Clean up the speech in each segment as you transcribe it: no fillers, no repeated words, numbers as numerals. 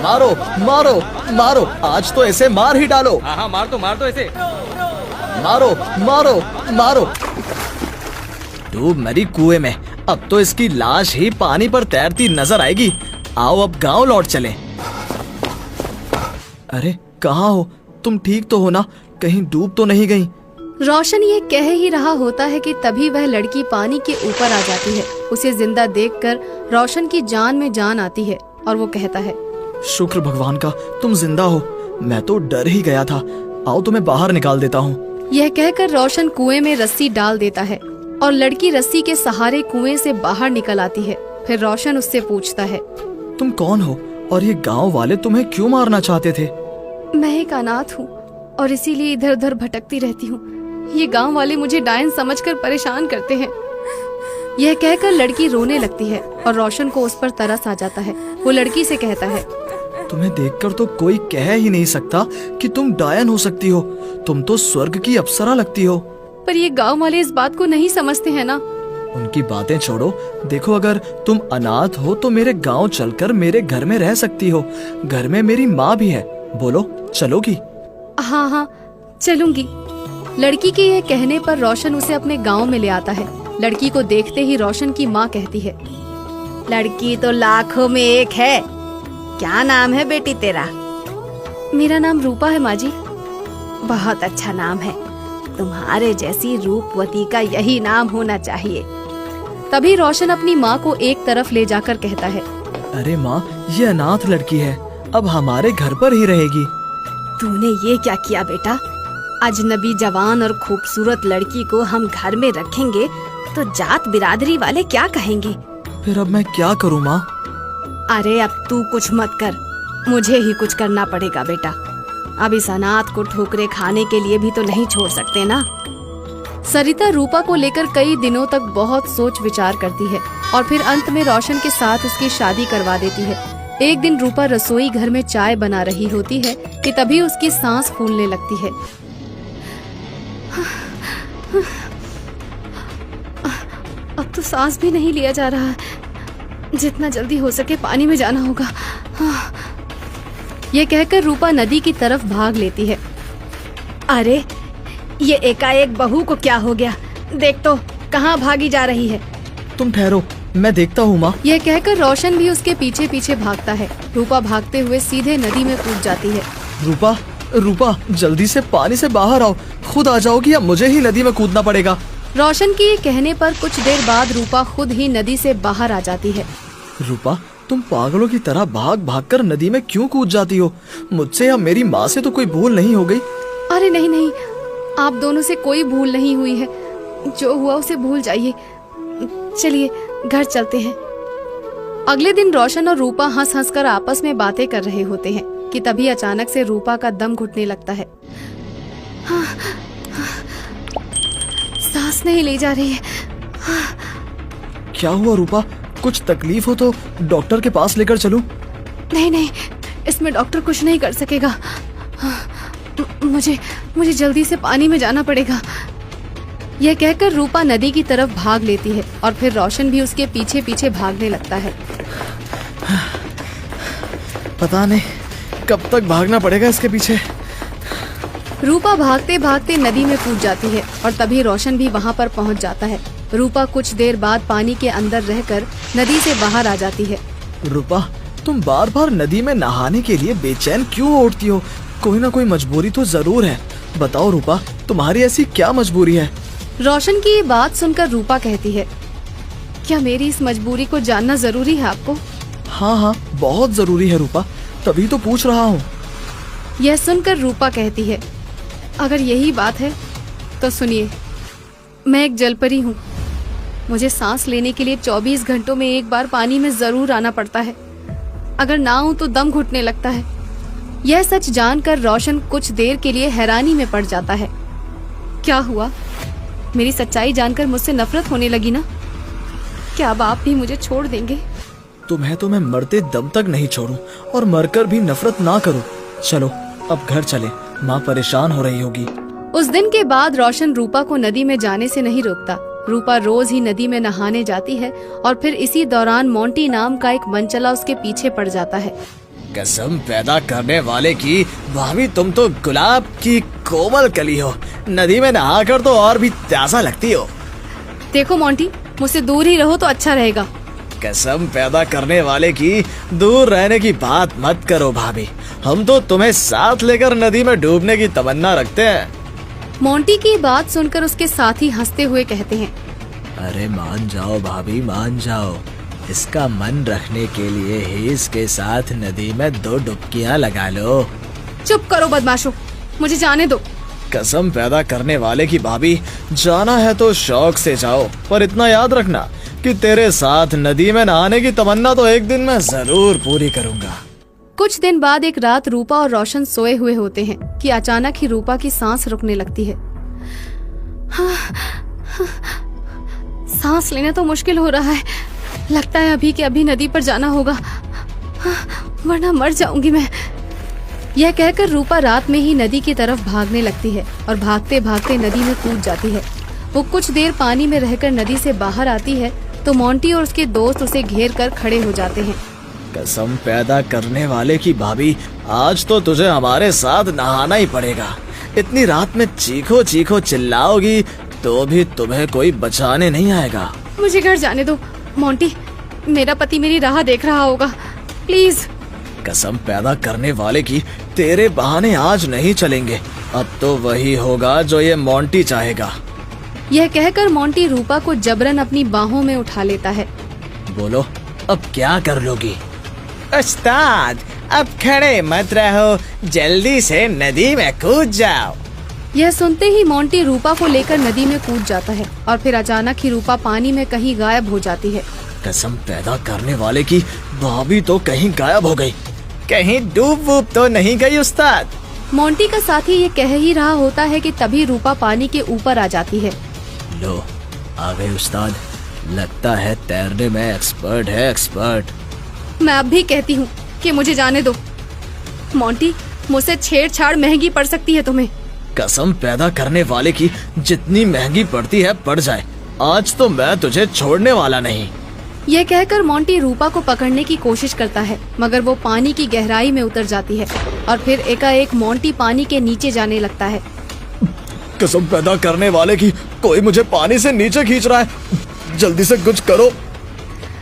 मारो मारो मारो, आज तो ऐसे मार ही डालो। हाँ हाँ, मार दो ऐसे। मारो मारो मारो। डूब मरी कुएं में, अब तो इसकी लाश ही पानी पर तैरती नजर आएगी। आओ अब गांव लौट चलें। अरे कहाँ हो तुम? ठीक तो हो ना? कहीं डूब तो नहीं गई? रोशन ये कह ही रहा होता है कि तभी वह लड़की पानी के ऊपर आ जाती है। उसे जिंदा देखकर रोशन की जान में जान आती है और वो कहता है, शुक्र भगवान का तुम जिंदा हो, मैं तो डर ही गया था। आओ तुम्हें बाहर निकाल देता हूँ। यह कहकर रोशन कुएं में रस्सी डाल देता है और लड़की रस्सी के सहारे कुएं से बाहर निकल आती है। फिर रोशन उससे पूछता है, तुम कौन हो और ये गांव वाले तुम्हें क्यों मारना चाहते थे? मैं एक अनाथ हूँ और इसीलिए इधर उधर भटकती रहती हूँ। ये गांव वाले मुझे डायन समझकर परेशान करते हैं। यह कहकर लड़की रोने लगती है और रोशन को उस पर तरस आ जाता है। वो लड़की से कहता है, तुम्हें देखकर तो कोई कह ही नहीं सकता कि तुम डायन हो सकती हो। तुम तो स्वर्ग की अप्सरा लगती हो। पर ये गांव वाले इस बात को नहीं समझते हैं ना। उनकी बातें छोड़ो, देखो अगर तुम अनाथ हो तो मेरे गांव चलकर मेरे घर में रह सकती हो। घर में मेरी माँ भी है, बोलो चलोगी? हाँ हाँ चलूंगी। लड़की के यह कहने पर रोशन उसे अपने गांव में ले आता है। लड़की को देखते ही रोशन की माँ कहती है, लड़की तो लाखों में एक है। क्या नाम है बेटी तेरा? मेरा नाम रूपा है माँ जी। बहुत अच्छा नाम है, तुम्हारे जैसी रूपवती का यही नाम होना चाहिए। तभी रोशन अपनी माँ को एक तरफ ले जाकर कहता है, अरे माँ, ये अनाथ लड़की है, अब हमारे घर पर ही रहेगी। तूने ये क्या किया बेटा? अजनबी जवान और खूबसूरत लड़की को हम घर में रखेंगे तो जात बिरादरी वाले क्या कहेंगे? फिर अब मैं क्या करूँ माँ? अरे अब तू कुछ मत कर, मुझे ही कुछ करना पड़ेगा बेटा। अब इस अनाथ को ठोकरे खाने के लिए भी तो नहीं छोड़ सकते ना। सरिता रूपा को लेकर कई दिनों तक बहुत सोच विचार करती है और फिर अंत में रोशन के साथ उसकी शादी करवा देती है। एक दिन रूपा रसोई घर में चाय बना रही होती है कि तभी उसकी सांस फूलने लगती है। अब तो सांस भी नहीं लिया जा रहा है। जितना जल्दी हो सके पानी में जाना होगा। ये कहकर रूपा नदी की तरफ भाग लेती है। अरे ये एकाएक बहू को क्या हो गया? देख तो कहाँ भागी जा रही है। तुम ठहरो, मैं देखता हूँ माँ। यह कहकर रोशन भी उसके पीछे पीछे भागता है। रूपा भागते हुए सीधे नदी में कूद जाती है। रूपा रूपा, जल्दी से पानी से बाहर आओ। खुद आ जाओगी या मुझे ही नदी में कूदना पड़ेगा? रोशन के ये कहने पर कुछ देर बाद रूपा खुद ही नदी से बाहर आ जाती है। रूपा, तुम पागलों की तरह भाग भाग कर नदी में क्यों कूद जाती हो? मुझसे या मेरी माँ से तो कोई भूल नहीं हो गई? अरे नहीं नहीं, आप दोनों से कोई भूल नहीं हुई है। जो हुआ उसे भूल जाइए। चलिए घर चलते हैं। अगले दिन रोशन और रूपा हंस हंस कर आपस में बातें कर रहे होते हैं कि तभी अचानक से रूपा का दम घुटने लगता है। सांस नहीं ली जा रही है। क्या हुआ रूपा? कुछ तकलीफ हो तो डॉक्टर के पास लेकर चलूं? नहीं नहीं, इसमें डॉक्टर कुछ नहीं कर सकेगा। मुझे जल्दी से पानी में जाना पड़ेगा। यह कहकर रूपा नदी की तरफ भाग लेती है और फिर रोशन भी उसके पीछे पीछे भागने लगता है। पता नहीं कब तक भागना पड़ेगा इसके पीछे। रूपा भागते भागते नदी में कूद जाती है और तभी रोशन भी वहां पर पहुंच जाता है। रूपा कुछ देर बाद पानी के अंदर रहकर नदी से बाहर आ जाती है। रूपा, तुम बार बार नदी में नहाने के लिए बेचैन क्यों उठती हो? कोई ना कोई मजबूरी तो जरूर है। बताओ रूपा, तुम्हारी ऐसी क्या मजबूरी है? रोशन की ये बात सुनकर रूपा कहती है, क्या मेरी इस मजबूरी को जानना जरूरी है आपको? हाँ हाँ, बहुत जरूरी है रूपा, तभी तो पूछ रहा हूँ। यह सुनकर रूपा कहती है, अगर यही बात है तो सुनिए, मैं एक जलपरी हूँ। मुझे सांस लेने के लिए 24 घंटों में एक बार पानी में जरूर आना पड़ता है। अगर ना हूँ तो दम घुटने लगता है। यह सच जानकर रोशन कुछ देर के लिए हैरानी में पड़ जाता है। क्या हुआ? मेरी सच्चाई जानकर मुझसे नफरत होने लगी ना? क्या अब आप भी मुझे छोड़ देंगे? तुम्हें तो मैं मरते दम तक नहीं छोड़ूं और मरकर भी नफरत ना करूं। चलो अब घर चले, माँ परेशान हो रही होगी। उस दिन के बाद रोशन रूपा को नदी में जाने से नहीं रोकता। रूपा रोज ही नदी में नहाने जाती है और फिर इसी दौरान मोंटी नाम का एक मनचला उसके पीछे पड़ जाता है। कसम पैदा करने वाले की भाभी, तुम तो गुलाब की कोमल कली हो। नदी में नहाकर तो और भी प्यासा लगती हो। देखो मोंटी, मुझसे दूर ही रहो तो अच्छा रहेगा। कसम पैदा करने वाले की दूर रहने की बात मत करो भाभी। हम तो तुम्हें साथ लेकर नदी में डूबने की तमन्ना रखते हैं। मोंटी की बात सुनकर उसके साथी हंसते हुए कहते हैं, अरे मान जाओ भाभी, मान जाओ। इसका मन रखने के लिए ही इसके साथ नदी में 2 डुबकियां लगा लो। चुप करो बदमाशों, मुझे जाने दो। कसम पैदा करने वाले की भाभी, जाना है तो शौक से जाओ, पर इतना याद रखना कि तेरे साथ नदी में नहाने की तमन्ना तो एक दिन मैं जरूर पूरी करूंगा। कुछ दिन बाद एक रात रूपा और रोशन सोए हुए होते हैं कि अचानक ही रूपा की सांस रुकने लगती है। सांस लेना तो मुश्किल हो रहा है। लगता है अभी के अभी नदी पर जाना होगा, वरना मर जाऊंगी मैं। यह कहकर रूपा रात में ही नदी की तरफ भागने लगती है और भागते भागते नदी में कूद जाती है। वो कुछ देर पानी में रहकर नदी से बाहर आती है तो मोंटी और उसके दोस्त उसे घेर कर खड़े हो जाते हैं। कसम पैदा करने वाले की भाभी, आज तो तुझे हमारे साथ नहाना ही पड़ेगा। इतनी रात में चीखो चीखो चिल्लाओगी तो भी तुम्हें कोई बचाने नहीं आएगा। मुझे घर जाने दो मोंटी, मेरा पति मेरी राह देख रहा होगा, प्लीज। कसम पैदा करने वाले की, तेरे बहाने आज नहीं चलेंगे। अब तो वही होगा जो ये मोंटी चाहेगा। यह कहकर मोंटी रूपा को जबरन अपनी बाहों में उठा लेता है। बोलो, अब क्या कर लोगी? उस्ताद, अब खड़े मत रहो, जल्दी से नदी में कूद जाओ। यह सुनते ही मोंटी रूपा को लेकर नदी में कूद जाता है और फिर अचानक ही रूपा पानी में कहीं गायब हो जाती है। कसम पैदा करने वाले की भाभी तो कहीं गायब हो गई। कहीं डूब वूब तो नहीं गई उस्ताद? मोंटी का साथी ये कह ही रहा होता है कि तभी रूपा पानी के ऊपर आ जाती है। लो, आ गए उस्ताद। लगता है तैरने में एक्सपर्ट है, एक्सपर्ट। मैं अब भी कहती हूँ कि मुझे जाने दो। मोंटी, मुझसे छेड़छाड़ महंगी पड़ सकती है तुम्हें। कसम पैदा करने वाले की, जितनी महंगी पड़ती है पड़ जाए, आज तो मैं तुझे छोड़ने वाला नहीं। यह कहकर मोंटी रूपा को पकड़ने की कोशिश करता है, मगर वो पानी की गहराई में उतर जाती है और फिर एकाएक मोंटी पानी के नीचे जाने लगता है। कसम पैदा करने वाले की, कोई मुझे पानी से नीचे खींच रहा है, जल्दी से कुछ करो।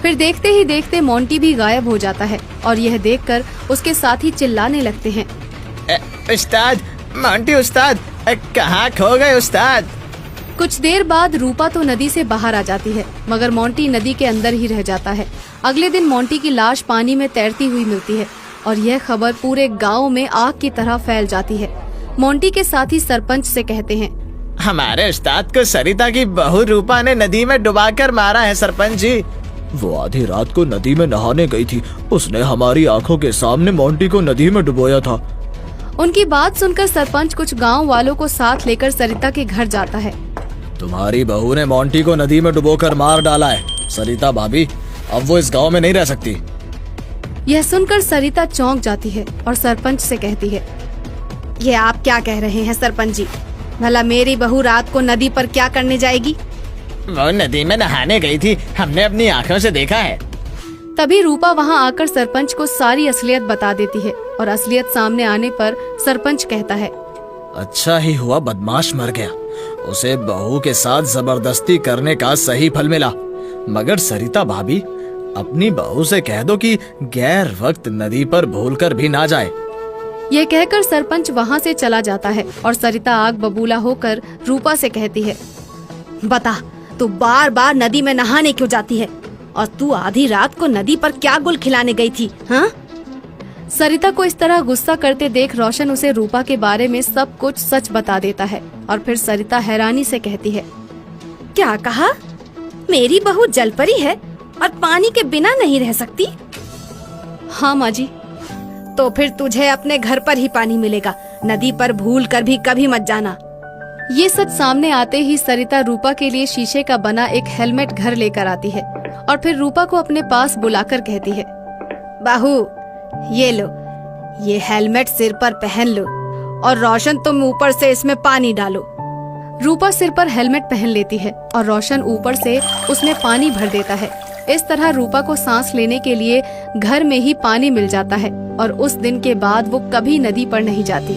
फिर देखते ही देखते मोंटी भी गायब हो जाता है और यह देखकर उसके साथी चिल्लाने लगते हैं, उस्ताद, मोंटी उस्ताद, कहाँ खो गए उस्ताद? कुछ देर बाद रूपा तो नदी से बाहर आ जाती है, मगर मोंटी नदी के अंदर ही रह जाता है। अगले दिन मोंटी की लाश पानी में तैरती हुई मिलती है और यह खबर पूरे गांव में आग की तरह फैल जाती है। मोंटी के साथी सरपंच से कहते हैं, हमारे उस्ताद को सरिता की बहू रूपा ने नदी में डुबाकर मारा है सरपंच जी। वो आधी रात को नदी में नहाने गई थी, उसने हमारी आंखों के सामने मोंटी को नदी में डुबोया था। उनकी बात सुनकर सरपंच कुछ गांव वालों को साथ लेकर सरिता के घर जाता है। तुम्हारी बहू ने मोंटी को नदी में डुबोकर मार डाला है सरिता भाभी, अब वो इस गांव में नहीं रह सकती। यह सुनकर सरिता चौंक जाती है और सरपंच से कहती है, ये आप क्या कह रहे हैं सरपंच जी? भला मेरी बहू रात को नदी पर क्या करने जाएगी? वो नदी में नहाने गई थी, हमने अपनी आँखों से देखा है। तभी रूपा वहां आकर सरपंच को सारी असलियत बता देती है और असलियत सामने आने पर सरपंच कहता है, अच्छा ही हुआ बदमाश मर गया, उसे बहू के साथ जबरदस्ती करने का सही फल मिला। मगर सरिता भाभी, अपनी बहू से कह दो कि गैर वक्त नदी पर भूलकर भी ना जाए। यह कहकर सरपंच वहां से चला जाता है और सरिता आग बबूला होकर रूपा से कहती है, बता, तू बार बार नदी में नहाने क्यों जाती है? और तू आधी रात को नदी पर क्या गुल खिलाने गई थी? हाँ? सरिता को इस तरह गुस्सा करते देख रोशन उसे रूपा के बारे में सब कुछ सच बता देता है और फिर सरिता हैरानी से कहती है, क्या कहा? मेरी बहू जलपरी है और पानी के बिना नहीं रह सकती? हाँ माँ जी। तो फिर तुझे अपने घर पर ही पानी मिलेगा, नदी पर भूल कर भी कभी मत जाना। ये सच सामने आते ही सरिता रूपा के लिए शीशे का बना एक हेलमेट घर लेकर आती है और फिर रूपा को अपने पास बुलाकर कहती है, बहू ये लो, ये हेलमेट सिर पर पहन लो और रोशन तुम ऊपर से इसमें पानी डालो। रूपा सिर पर हेलमेट पहन लेती है और रोशन ऊपर से उसमें पानी भर देता है। इस तरह रूपा को सांस लेने के लिए घर में ही पानी मिल जाता है और उस दिन के बाद वो कभी नदी पर नहीं जाती।